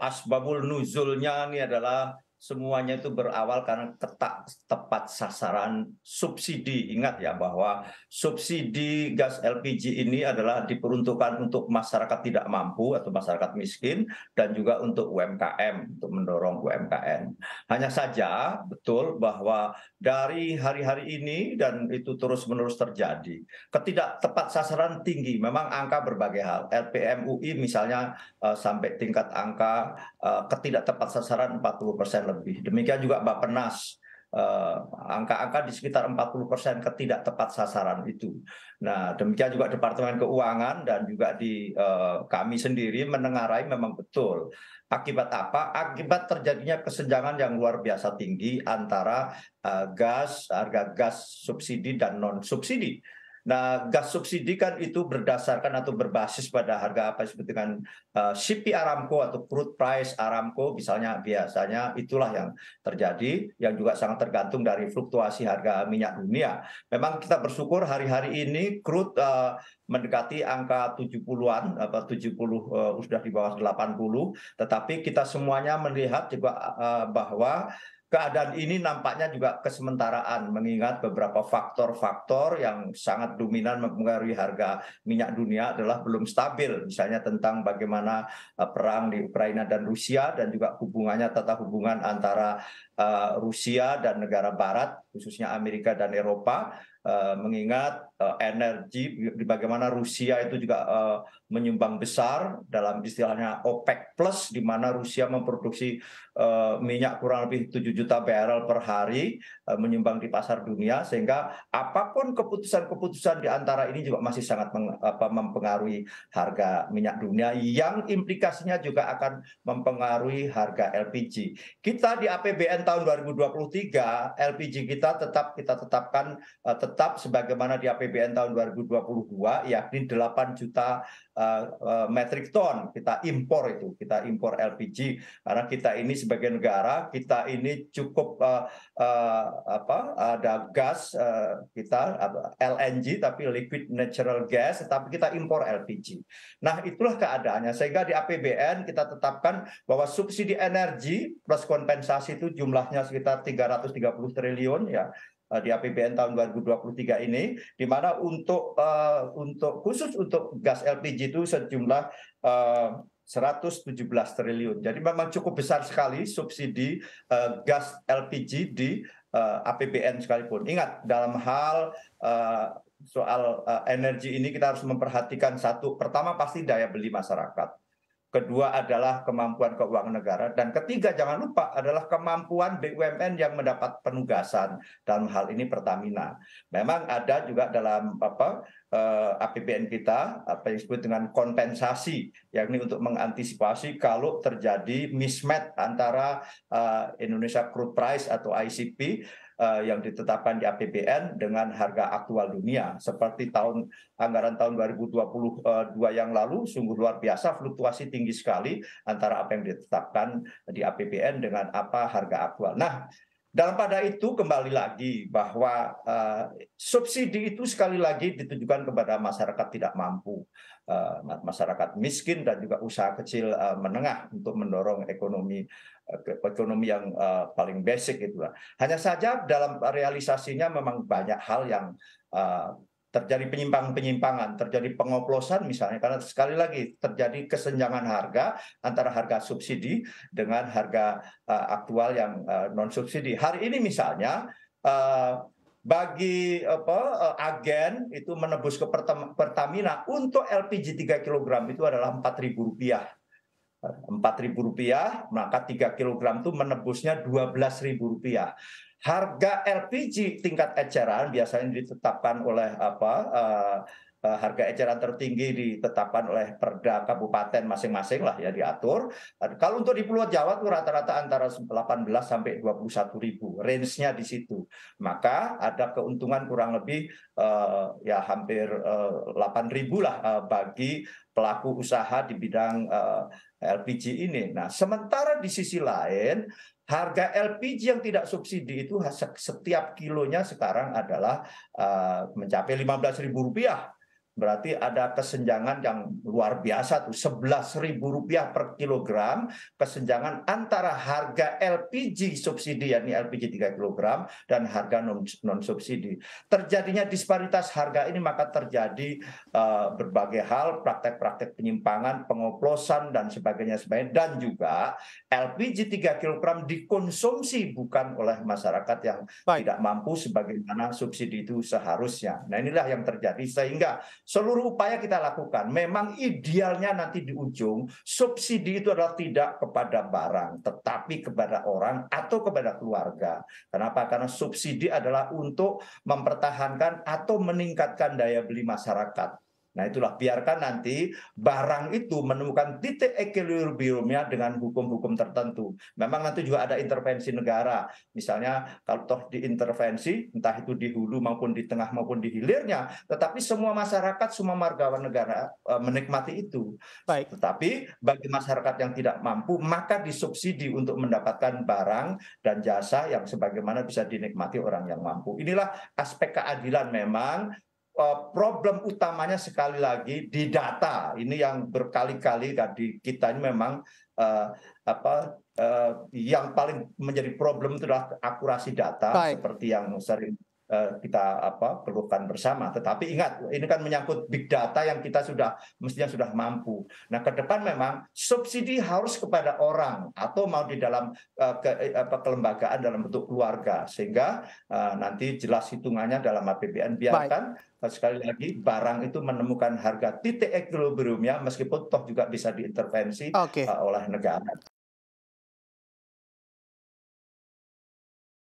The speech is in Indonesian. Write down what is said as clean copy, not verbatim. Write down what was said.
asbabul nuzulnya ini adalah semuanya itu berawal karena tepat sasaran subsidi. Ingat ya bahwa subsidi gas LPG ini adalah diperuntukkan untuk masyarakat tidak mampu atau masyarakat miskin dan juga untuk UMKM, untuk mendorong UMKM. Hanya saja betul bahwa dari hari-hari ini dan itu terus-menerus terjadi, ketidak tepat sasaran tinggi. Memang angka berbagai hal. LPMUI misalnya sampai tingkat angka ketidak tepat sasaran 40% lebih. Demikian juga Bappenas, angka-angka di sekitar 40% ketidak tepat sasaran itu. Nah, demikian juga Departemen Keuangan dan juga di kami sendiri menengarai memang betul. Akibat apa? Akibat terjadinya kesenjangan yang luar biasa tinggi antara harga gas subsidi dan non subsidi. Nah, gas subsidi kan itu berdasarkan atau berbasis pada harga apa disebut dengan CP Aramco atau crude price Aramco, misalnya biasanya itulah yang terjadi, yang juga sangat tergantung dari fluktuasi harga minyak dunia. Memang kita bersyukur hari-hari ini crude mendekati angka 70-an, 70 sudah di bawah 80, tetapi kita semuanya melihat juga bahwa keadaan ini nampaknya juga kesementaraan mengingat beberapa faktor-faktor yang sangat dominan mempengaruhi harga minyak dunia adalah belum stabil. Misalnya tentang bagaimana perang di Ukraina dan Rusia dan juga hubungannya tata hubungan antara Rusia dan negara barat khususnya Amerika dan Eropa. Mengingat energi bagaimana Rusia itu juga menyumbang besar dalam istilahnya OPEC plus di mana Rusia memproduksi minyak kurang lebih 7 juta barrel per hari menyumbang di pasar dunia sehingga apapun keputusan-keputusan di antara ini juga masih sangat mempengaruhi harga minyak dunia yang implikasinya juga akan mempengaruhi harga LPG. Kita di APBN tahun 2023 LPG kita kita tetapkan tetap sebagaimana di APBN tahun 2022 yakni 8 juta metrik ton kita impor LPG karena kita ini sebagai negara kita ini cukup ada gas kita LNG tapi liquid natural gas tapi kita impor LPG. Nah, itulah keadaannya sehingga di APBN kita tetapkan bahwa subsidi energi plus kompensasi itu jumlahnya sekitar 330 triliun ya di APBN tahun 2023 ini, di mana khusus untuk gas LPG itu sejumlah 117 triliun. Jadi memang cukup besar sekali subsidi gas LPG di APBN sekalipun. Ingat, dalam hal soal energi ini kita harus memperhatikan satu, pertama pasti daya beli masyarakat. Kedua adalah kemampuan keuangan negara. Dan ketiga, jangan lupa adalah kemampuan BUMN yang mendapat penugasan. Dalam hal ini Pertamina. Memang ada juga dalam APBN kita, apa yang disebut dengan kompensasi, yakni untuk mengantisipasi kalau terjadi mismatch antara Indonesia Crude Price atau ICP yang ditetapkan di APBN dengan harga aktual dunia. Seperti anggaran tahun 2022 yang lalu, sungguh luar biasa, fluktuasi tinggi sekali antara apa yang ditetapkan di APBN dengan apa harga aktual. Nah, dalam pada itu kembali lagi bahwa subsidi itu sekali lagi ditujukan kepada masyarakat tidak mampu, masyarakat miskin dan juga usaha kecil menengah untuk mendorong ekonomi yang paling basic itulah. Hanya saja dalam realisasinya memang banyak hal yang terjadi penyimpangan, terjadi pengoplosan misalnya karena sekali lagi terjadi kesenjangan harga antara harga subsidi dengan harga aktual yang non subsidi. Hari ini misalnya bagi agen itu menebus ke Pertamina untuk LPG 3 kg itu adalah Rp4.000. Rp4.000, maka 3 kg itu menebusnya Rp12.000. Harga LPG tingkat eceran biasanya ditetapkan oleh harga eceran tertinggi ditetapkan oleh Perda kabupaten masing-masing lah ya diatur. Kalau untuk di Pulau Jawa itu rata-rata antara 18 sampai 21.000, range-nya di situ. Maka ada keuntungan kurang lebih ya hampir 8.000 lah bagi pelaku usaha di bidang LPG ini. Nah, sementara di sisi lain harga LPG yang tidak subsidi itu setiap kilonya sekarang adalah mencapai Rp15.000. berarti ada kesenjangan yang luar biasa tuh, Rp11.000 per kilogram, kesenjangan antara harga LPG subsidi, yakni LPG 3 kilogram, dan harga non subsidi. Terjadinya disparitas harga ini maka terjadi berbagai hal, praktek-praktek penyimpangan, pengoplosan dan sebagainya, dan juga LPG 3 kilogram dikonsumsi bukan oleh masyarakat yang tidak mampu sebagaimana subsidi itu seharusnya. Nah, inilah yang terjadi, sehingga seluruh upaya kita lakukan. Memang idealnya nanti di ujung subsidi itu adalah tidak kepada barang, tetapi kepada orang atau kepada keluarga. Kenapa? Karena subsidi adalah untuk mempertahankan atau meningkatkan daya beli masyarakat. Nah, itulah, biarkan nanti barang itu menemukan titik equilibriumnya dengan hukum-hukum tertentu. Memang nanti juga ada intervensi negara. Misalnya kalau toh diintervensi, entah itu di hulu maupun di tengah maupun di hilirnya, tetapi semua masyarakat, semua marga negara menikmati itu. Tetapi bagi masyarakat yang tidak mampu, maka disubsidi untuk mendapatkan barang dan jasa yang sebagaimana bisa dinikmati orang yang mampu. Inilah aspek keadilan. Memang problem utamanya sekali lagi di data ini, yang berkali-kali tadi kita ini memang yang paling menjadi problem itu adalah akurasi data, seperti yang sering kita keluhkan bersama. Tetapi ingat, ini kan menyangkut big data yang kita mestinya sudah mampu. Nah, ke depan memang subsidi harus kepada orang atau mau di dalam kelembagaan dalam bentuk keluarga, sehingga nanti jelas hitungannya dalam APBN. Biarkan sekali lagi barang itu menemukan harga titik equilibriumnya, meskipun toh juga bisa diintervensi oleh negara.